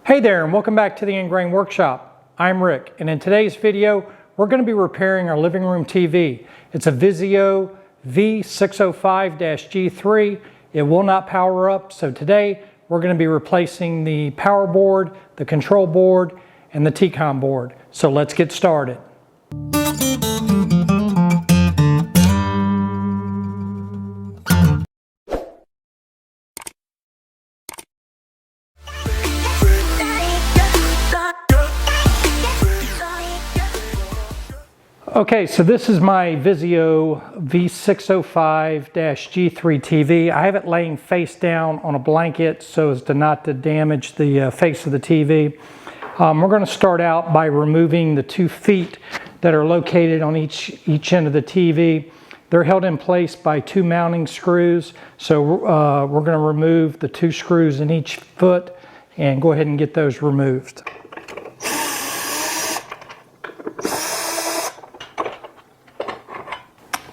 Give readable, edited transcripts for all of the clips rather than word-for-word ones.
Hey there, and welcome back to the Ingrain Workshop. I'm Rick, and in today's video, we're going to be repairing our living room TV. It's a Vizio V605-G3. It will not power up, so today we're going to be replacing the power board, the control board, and the T-Conn board. So let's get started. Okay, so this is my Vizio V605-G3 TV. I have it laying face down on a blanket so as to not to damage the face of the TV. We're going to start out by removing the 2 feet that are located on each end of the TV. They're held in place by 2 mounting screws. So we're going to remove the 2 screws in each foot and go ahead and get those removed.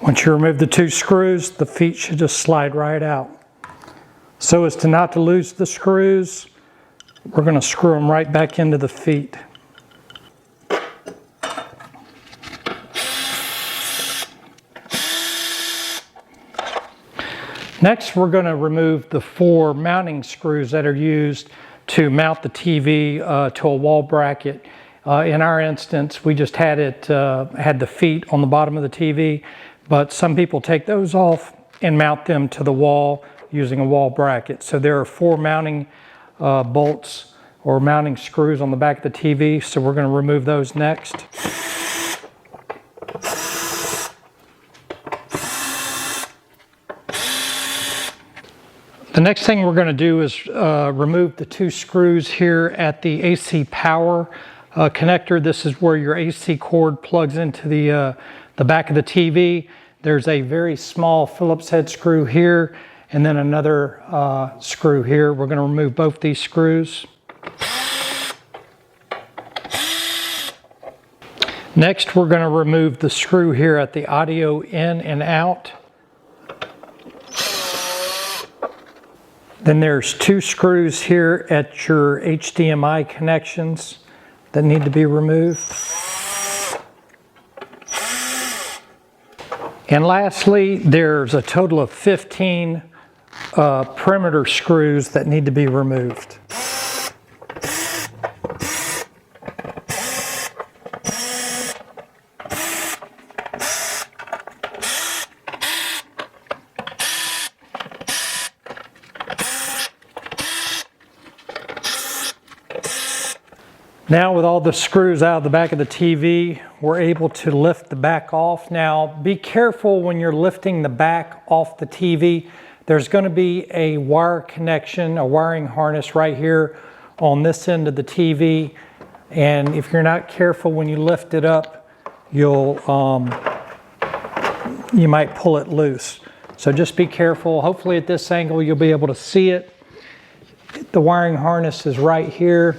Once you remove the 2 screws, the feet should just slide right out. So as to not to lose the screws, we're going to screw them right back into the feet. Next, we're going to remove the 4 mounting screws that are used to mount the TV to a wall bracket. In our instance, we just had the feet on the bottom of the TV. But some people take those off and mount them to the wall using a wall bracket. So there are 4 mounting bolts or mounting screws on the back of the TV. So we're going to remove those next. The next thing we're going to do is remove the 2 screws here at the AC power connector. This is where your AC cord plugs into the back of the TV. There's a very small Phillips head screw here and then another screw here. We're going to remove both these screws. Next, we're going to remove the screw here at the audio in and out. Then there's 2 screws here at your HDMI connections that need to be removed. And lastly, there's a total of 15 perimeter screws that need to be removed. Now with all the screws out of the back of the TV, we're able to lift the back off. Now be careful when you're lifting the back off the TV. There's going to be a wire connection, a wiring harness right here on this end of the TV. And if you're not careful when you lift it up, you might pull it loose. So just be careful. Hopefully at this angle you'll be able to see it. The wiring harness is right here.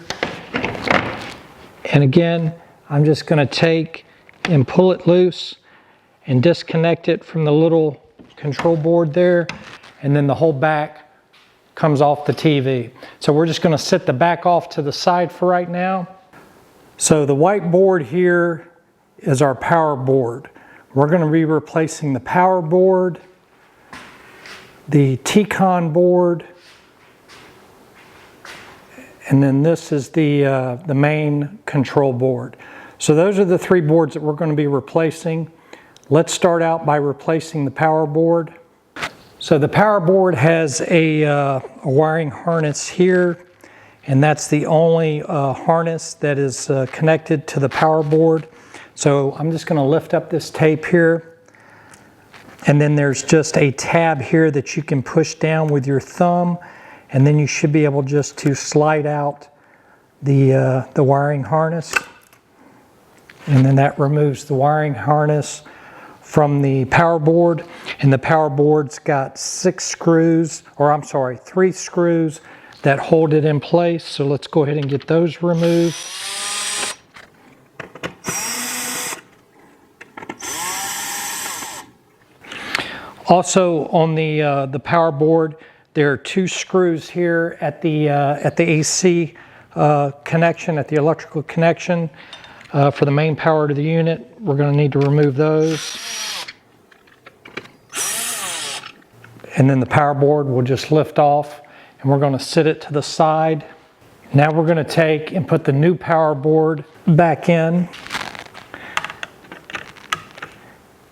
And again, I'm just going to take and pull it loose and disconnect it from the little control board there. And then the whole back comes off the TV. So we're just going to set the back off to the side for right now. So the white board here is our power board. We're going to be replacing the power board, the T-Conn board, and then this is the main control board. So those are the 3 boards that we're going to be replacing. Let's start out by replacing the power board. So the power board has a wiring harness here, and that's the only harness that is connected to the power board. So I'm just going to lift up this tape here, and then there's just a tab here that you can push down with your thumb. And then you should be able just to slide out the wiring harness. And then that removes the wiring harness from the power board. And the power board's got 3 screws that hold it in place. So let's go ahead and get those removed. Also on the power board, there are 2 screws here at the AC connection, at the electrical connection for the main power to the unit. We're going to need to remove those. And then the power board will just lift off, and we're going to sit it to the side. Now we're going to take and put the new power board back in.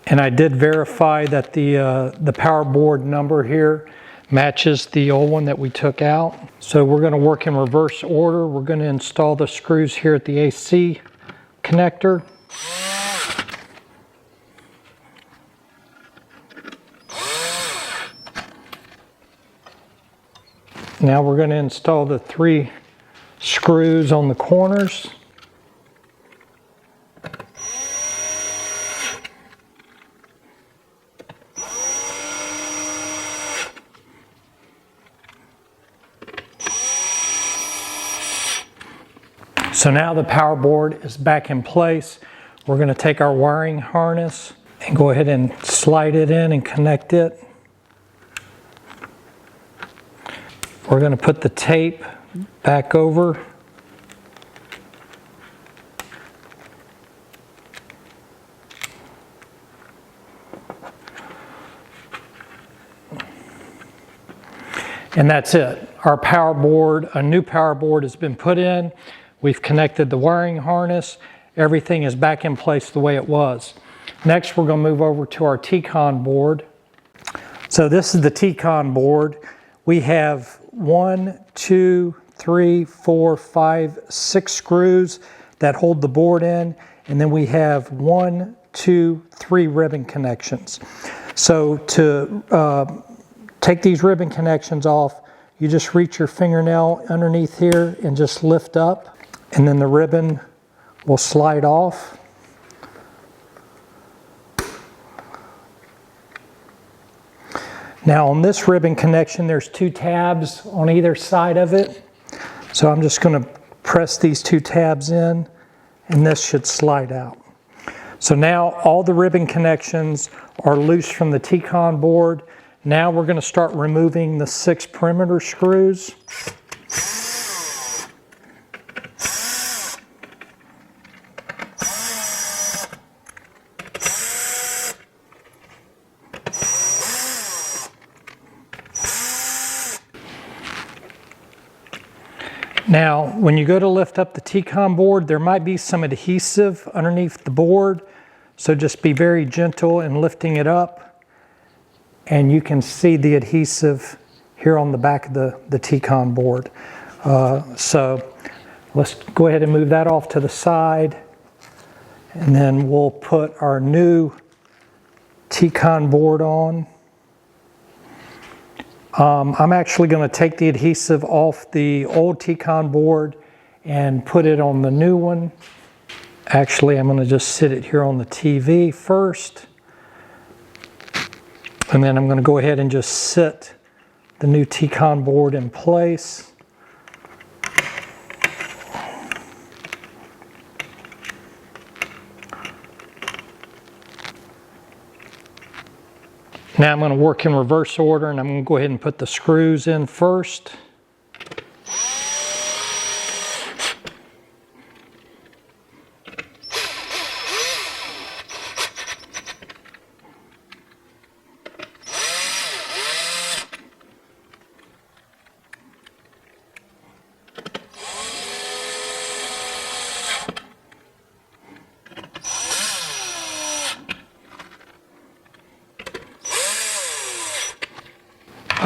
And I did verify that the power board number here matches the old one that we took out. So we're going to work in reverse order. We're going to install the screws here at the AC connector. Now we're going to install the 3 screws on the corners. So now the power board is back in place. We're going to take our wiring harness and go ahead and slide it in and connect it. We're going to put the tape back over. And that's it. Our power board, a new power board has been put in. We've connected the wiring harness. Everything is back in place the way it was. Next, we're going to move over to our T-Conn board. So this is the T-Conn board. We have 1, 2, 3, 4, 5, 6 screws that hold the board in, and then we have 1, 2, 3 ribbon connections. So to take these ribbon connections off, you just reach your fingernail underneath here and just lift up, and then the ribbon will slide off. Now on this ribbon connection, there's 2 tabs on either side of it. So I'm just going to press these 2 tabs in, and this should slide out. So now all the ribbon connections are loose from the T-Conn board. Now we're going to start removing the 6 perimeter screws. Now, when you go to lift up the T-Conn board, there might be some adhesive underneath the board, so just be very gentle in lifting it up. And you can see the adhesive here on the back of the T-Conn board. So let's go ahead and move that off to the side, and then we'll put our new T-Conn board on. I'm actually going to take the adhesive off the old T-Conn board and put it on the new one. Actually, I'm going to just sit it here on the TV first. And then I'm going to go ahead and just sit the new T-Conn board in place. Now I'm going to work in reverse order, and I'm going to go ahead and put the screws in first.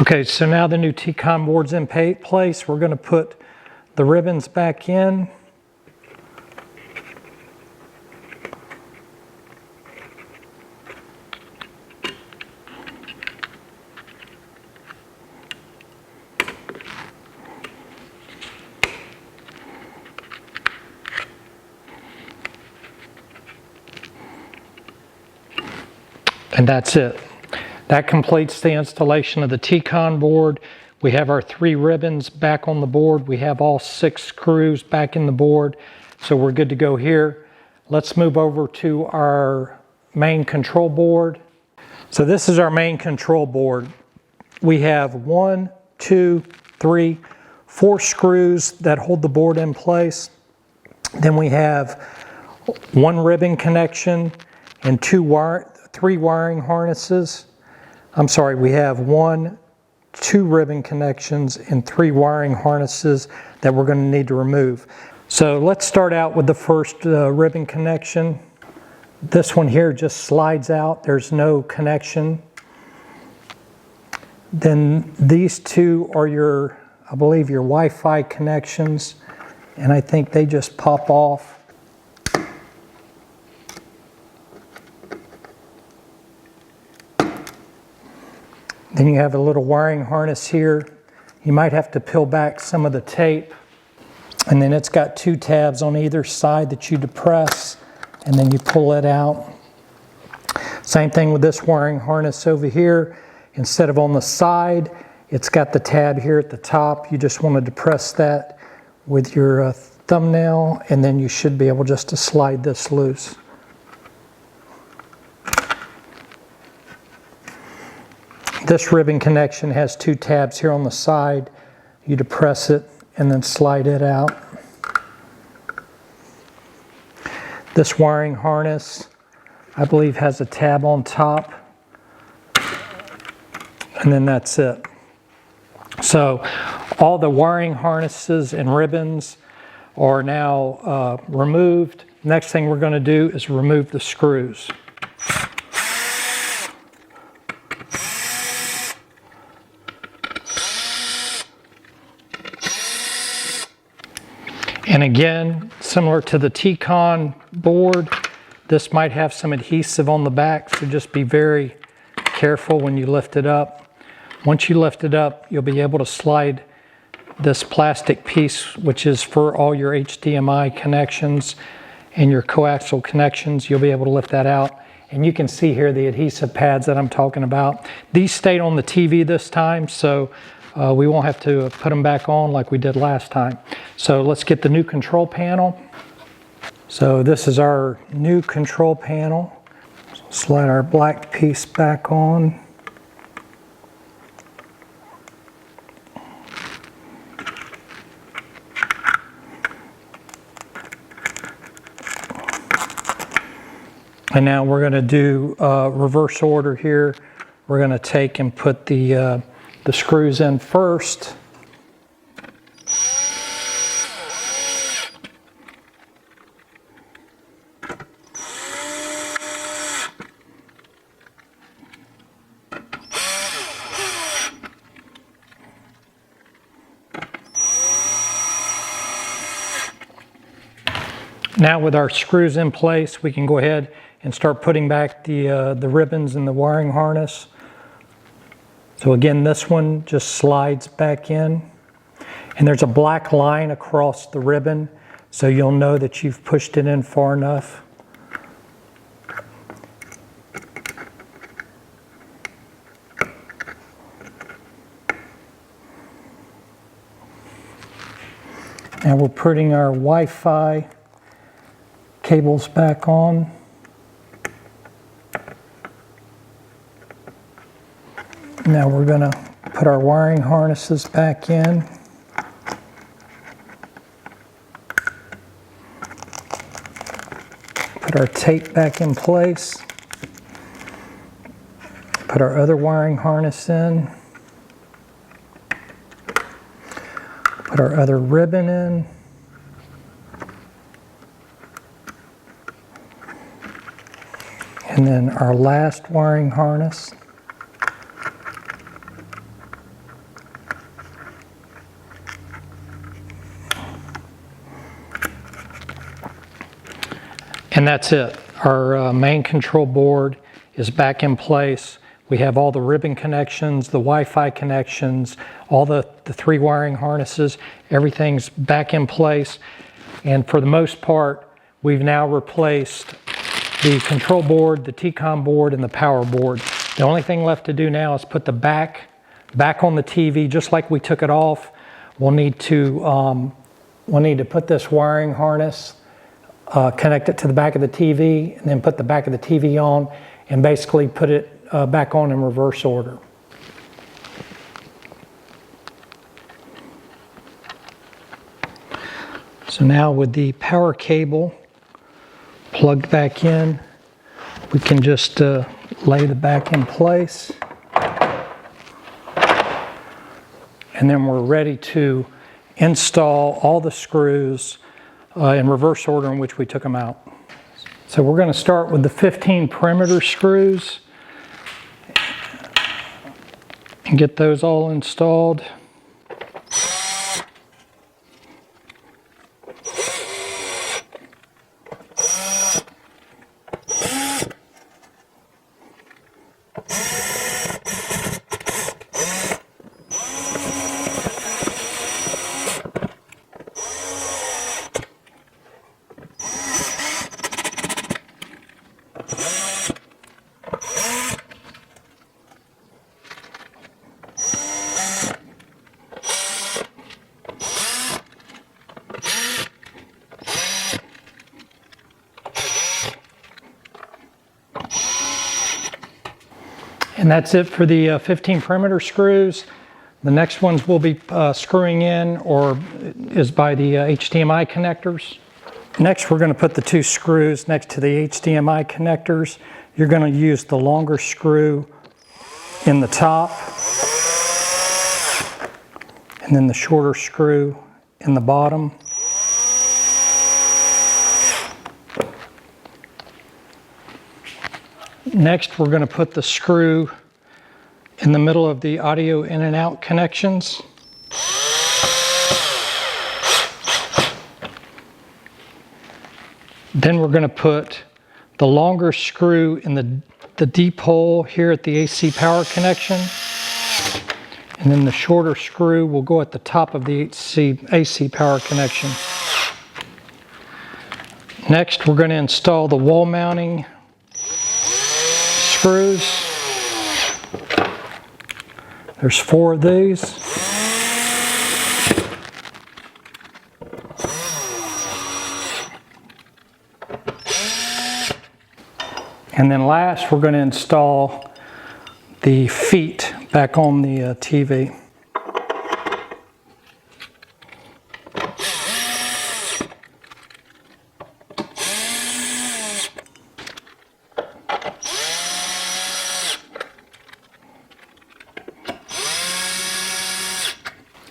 Okay, so now the new T-Conn board's in place. We're going to put the ribbons back in. And that's it. That completes the installation of the T-Conn board. We have our 3 ribbons back on the board. We have all 6 screws back in the board. So we're good to go here. Let's move over to our main control board. So this is our main control board. We have 1, 2, 3, 4 screws that hold the board in place. Then we have 1 ribbon connection and 3 wiring harnesses. I'm sorry, we have 2 ribbon connections and 3 wiring harnesses that we're going to need to remove. So let's start out with the first ribbon connection. This one here just slides out. There's no connection. Then these 2 are I believe your Wi-Fi connections, and I think they just pop off. Then you have a little wiring harness here. You might have to peel back some of the tape. And then it's got 2 tabs on either side that you depress, and then you pull it out. Same thing with this wiring harness over here. Instead of on the side, it's got the tab here at the top. You just want to depress that with your thumbnail, and then you should be able just to slide this loose. This ribbon connection has 2 tabs here on the side. You depress it and then slide it out. This wiring harness, I believe, has a tab on top, and then that's it. So all the wiring harnesses and ribbons are now removed. Next thing we're going to do is remove the screws. And again, similar to the T-Conn board, this might have some adhesive on the back, so just be very careful when you lift it up. Once you lift it up, you'll be able to slide this plastic piece, which is for all your HDMI connections and your coaxial connections. You'll be able to lift that out. And you can see here the adhesive pads that I'm talking about. These stayed on the TV this time, so we won't have to put them back on like we did last time. So let's get the new control panel. So this is our new control panel. Slide our black piece back on. And now we're going to do reverse order here. We're going to take and put the screws in first. Now with our screws in place, we can go ahead and start putting back the ribbons and the wiring harness. So again, this one just slides back in, and there's a black line across the ribbon, so you'll know that you've pushed it in far enough. Now we're putting our Wi-Fi cables back on. Now we're going to put our wiring harnesses back in. Put our tape back in place. Put our other wiring harness in. Put our other ribbon in. And then our last wiring harness. And that's it. Our main control board is back in place. We have all the ribbon connections, the Wi-Fi connections, all the 3 wiring harnesses. Everything's back in place. And for the most part, we've now replaced the control board, the T-Conn board, and the power board. The only thing left to do now is put the back on the TV, just like we took it off. We'll need to put this wiring harness, connect it to the back of the TV, and then put the back of the TV on, and basically put it back on in reverse order. So now with the power cable plugged back in, we can just lay the back in place. And then we're ready to install all the screws in reverse order in which we took them out. So we're going to start with the 15 perimeter screws and get those all installed. And that's it for the 15 perimeter screws. The next ones we'll be screwing in or is by the HDMI connectors. Next, we're going to put the 2 screws next to the HDMI connectors. You're going to use the longer screw in the top and then the shorter screw in the bottom. Next, we're going to put the screw in the middle of the audio in and out connections. Then we're going to put the longer screw in the deep hole here at the AC power connection. And then the shorter screw will go at the top of the AC power connection. Next, we're going to install the wall mounting screws. There's 4 of these. And then last, we're going to install the feet back on the TV.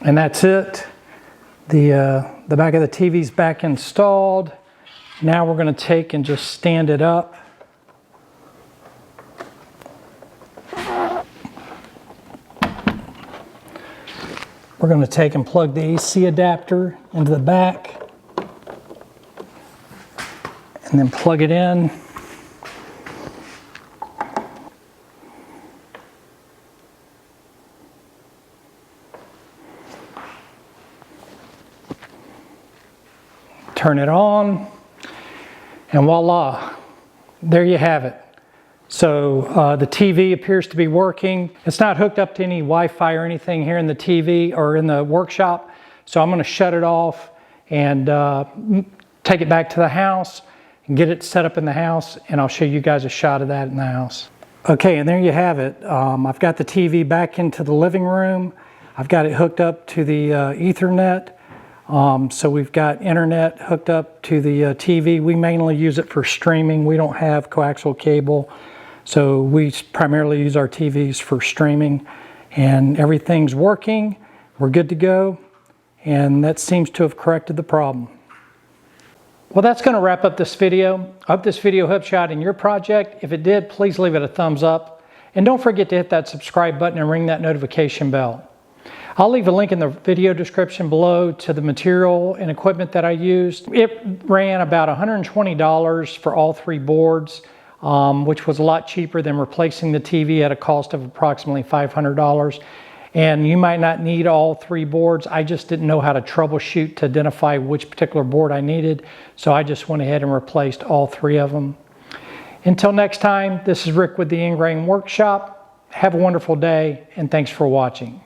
And that's it. The back of the TV's back installed. Now we're going to take and just stand it up. We're going to take and plug the AC adapter into the back and then plug it in. Turn it on, and voila, there you have it. So the TV appears to be working. It's not hooked up to any Wi-Fi or anything here in the TV or in the workshop, so I'm going to shut it off and take it back to the house and get it set up in the house, and I'll show you guys a shot of that in the house. Okay, and there you have it. I've got the TV back into the living room. I've got it hooked up to the Ethernet. So we've got internet hooked up to the TV. We mainly use it for streaming. We don't have coaxial cable, so we primarily use our TVs for streaming. And everything's working. We're good to go, and that seems to have corrected the problem. Well, that's going to wrap up this video. I hope this video helped you out in your project. If it did, please leave it a thumbs up. And don't forget to hit that subscribe button and ring that notification bell. I'll leave a link in the video description below to the material and equipment that I used. It ran about $120 for all 3 boards, which was a lot cheaper than replacing the TV at a cost of approximately $500. And you might not need all 3 boards. I just didn't know how to troubleshoot to identify which particular board I needed. So I just went ahead and replaced all 3 of them. Until next time, this is Rick with the Ingrain Workshop. Have a wonderful day, and thanks for watching.